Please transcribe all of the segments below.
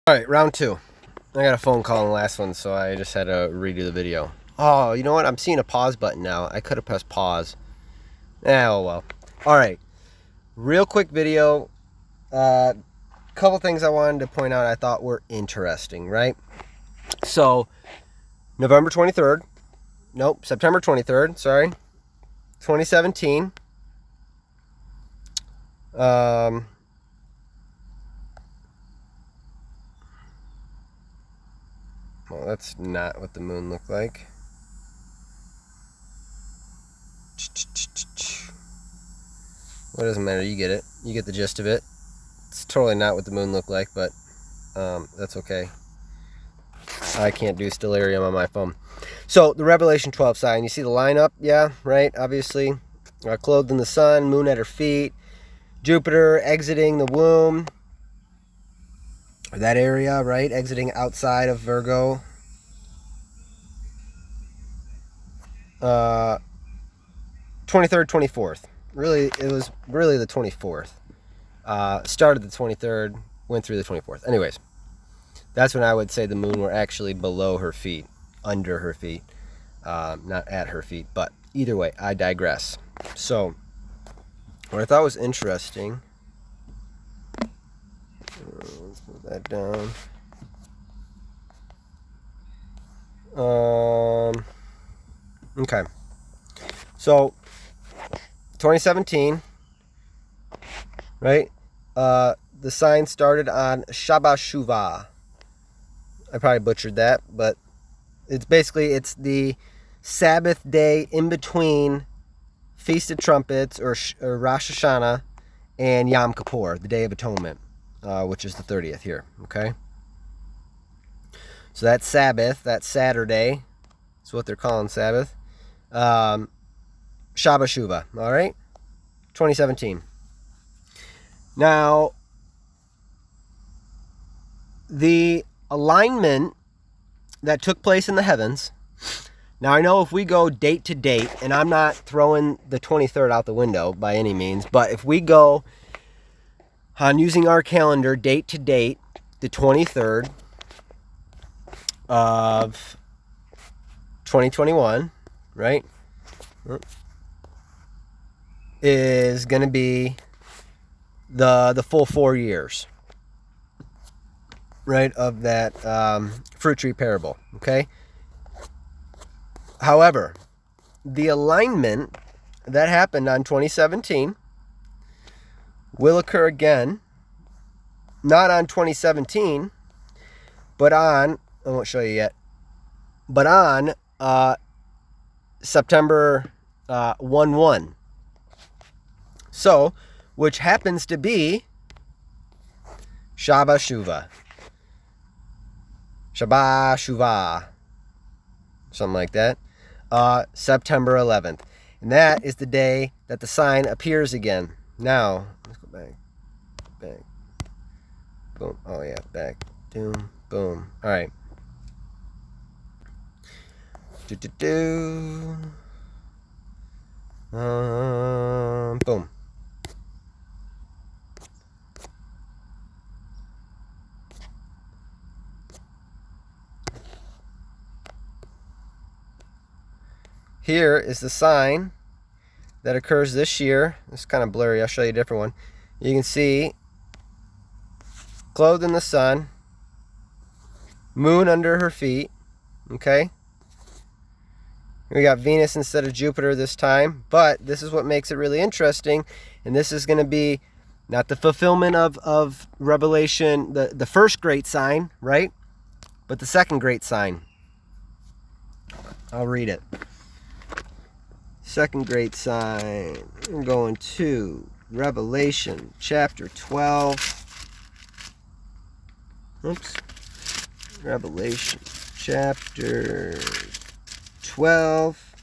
Alright, round two. I got a phone call in the last one, so I just had to redo the video. Oh, you know what? I'm seeing a pause button now. I could have pressed pause. Oh well. Alright. Real quick video. Couple things I wanted to point out I thought were interesting, right? So, November 23rd. Nope, September 23rd, sorry. 2017. Well, that's not what the moon looked like. Well, it doesn't matter. You get it. You get the gist of it. It's totally not what the moon looked like, but that's okay. I can't do stellarium on my phone. So, the Revelation 12 sign. You see the lineup? Yeah, right? Obviously. Clothed in the sun, moon at her feet, Jupiter exiting the womb. That area, right? Exiting outside of Virgo. 23rd, 24th. Really, it was really the 24th. Started the 23rd, went through the 24th. Anyways, that's when I would say the moon were actually below her feet, under her feet, not at her feet. But either way, I digress. So, what I thought was interesting. Let's move that down. Okay. So, 2017, right? The sign started on Shaba Shuva. I probably butchered that, but it's the Sabbath day in between Feast of Trumpets or Rosh Hashanah and Yom Kippur, the Day of Atonement, which is the 30th here, okay? So that's Sabbath, that's Saturday. That's what they're calling Sabbath. Shaba Shuva, all right? 2017. Now, the alignment that took place in the heavens. Now, I know if we go date to date, and I'm not throwing the 23rd out the window by any means, but if we go on using our calendar date to date, the 23rd of 2021, right, is going to be the full 4 years, right, of that fruit tree parable, okay? However, the alignment that happened on 2017 will occur again, not on 2017, but on, I won't show you yet, but on September 1/1. So, which happens to be Shaba Shuva. Shaba Shuva. Something like that. September 11th. And that is the day that the sign appears again. Now, let's go back. Back. Boom. Oh, yeah. Back. Doom. Boom. All right. Boom. Here is the sign that occurs this year. It's kind of blurry. I'll show you a different one. You can see clothed in the sun, moon under her feet. Okay. We got Venus instead of Jupiter this time, but this is what makes it really interesting, and this is going to be not the fulfillment of Revelation, the first great sign, right? But the second great sign. I'll read it. Second great sign. We're going to Revelation chapter 12. Oops. Revelation chapter 12.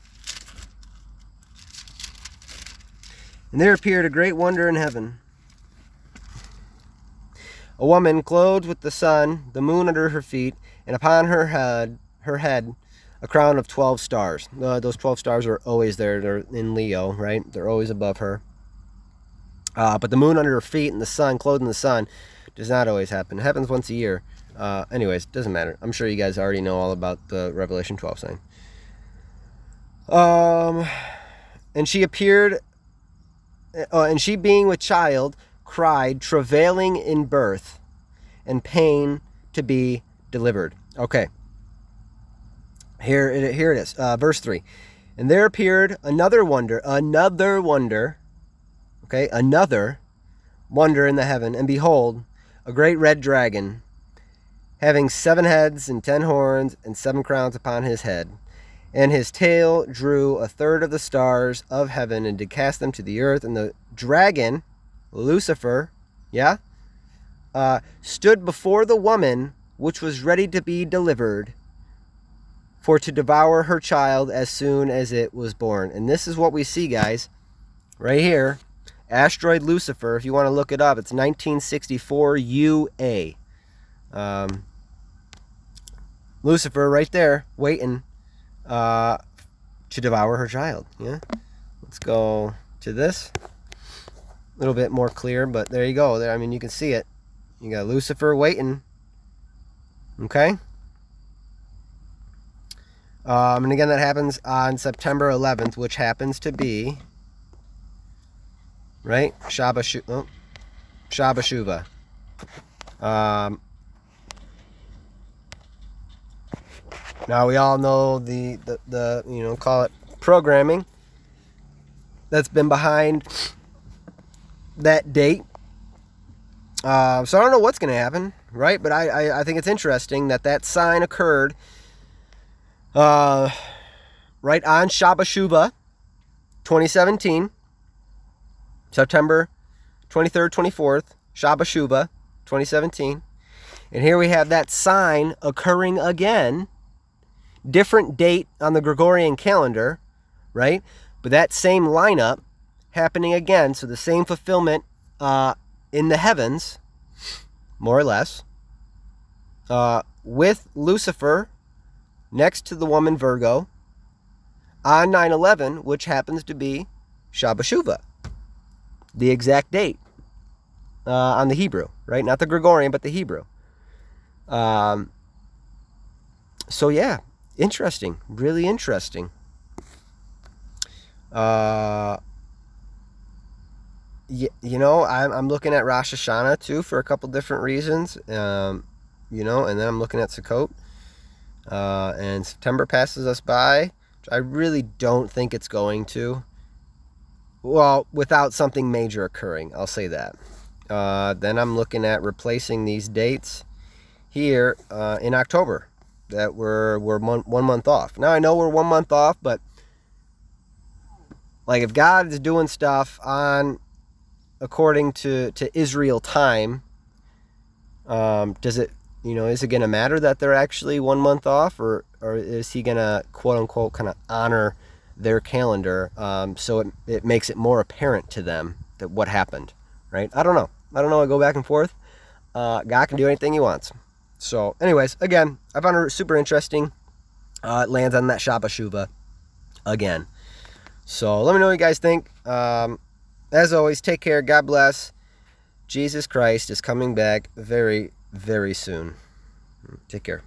And there appeared a great wonder in heaven. A woman clothed with the sun, the moon under her feet, and upon her head a crown of 12 stars. Those 12 stars are always there. They're in Leo, right? They're always above her. But the moon under her feet and the sun, clothed in the sun, does not always happen. It happens once a year. Anyways, doesn't matter. I'm sure you guys already know all about the Revelation 12 sign. And she appeared, and she being with child, cried, travailing in birth, and pain to be delivered. Okay. Here it is. Verse 3. And there appeared another wonder. Okay, another wonder in the heaven. And behold, a great red dragon, having 7 heads and 10 horns and 7 crowns upon his head. And his tail drew 1/3 of the stars of heaven and did cast them to the earth. And the dragon, Lucifer, stood before the woman which was ready to be delivered, for to devour her child as soon as it was born. And this is what we see, guys, right here. Asteroid Lucifer, if you want to look it up, it's 1964 UA. Lucifer right there, waiting to devour her child. Yeah. Let's go to this. A little bit more clear, but there you go. There, I mean, you can see it. You got Lucifer waiting. Okay. And again, that happens on September 11th, which happens to be, right, Shaba Shuva. Now we all know the call it programming that's been behind that date. So I don't know what's going to happen, right? But I think it's interesting that sign occurred right on Shaba Shuva 2017, September 23rd, 24th, Shaba Shuva 2017. And here we have that sign occurring again, different date on the Gregorian calendar, right? But that same lineup happening again, so the same fulfillment in the heavens, more or less, with Lucifer next to the woman Virgo on 9/11, which happens to be Shaba Shuva, the exact date on the Hebrew, right? Not the Gregorian, but the Hebrew. So yeah, interesting, really interesting. I'm looking at Rosh Hashanah too for a couple different reasons. And then I'm looking at Sukkot. And September passes us by, which I really don't think it's going to. Well, without something major occurring, I'll say that. Then I'm looking at replacing these dates here in October, that we're 1 month off. Now I know we're 1 month off, but like if God is doing stuff on according to Israel time, does it, is it going to matter that they're actually 1 month off, or is he going to quote unquote kind of honor their calendar so it makes it more apparent to them that what happened, right? I don't know. I go back and forth. God can do anything he wants. So anyways, again, I found it super interesting. It lands on that Shaba Shuva again. So let me know what you guys think. As always, take care. God bless. Jesus Christ is coming back very, very soon. Take care.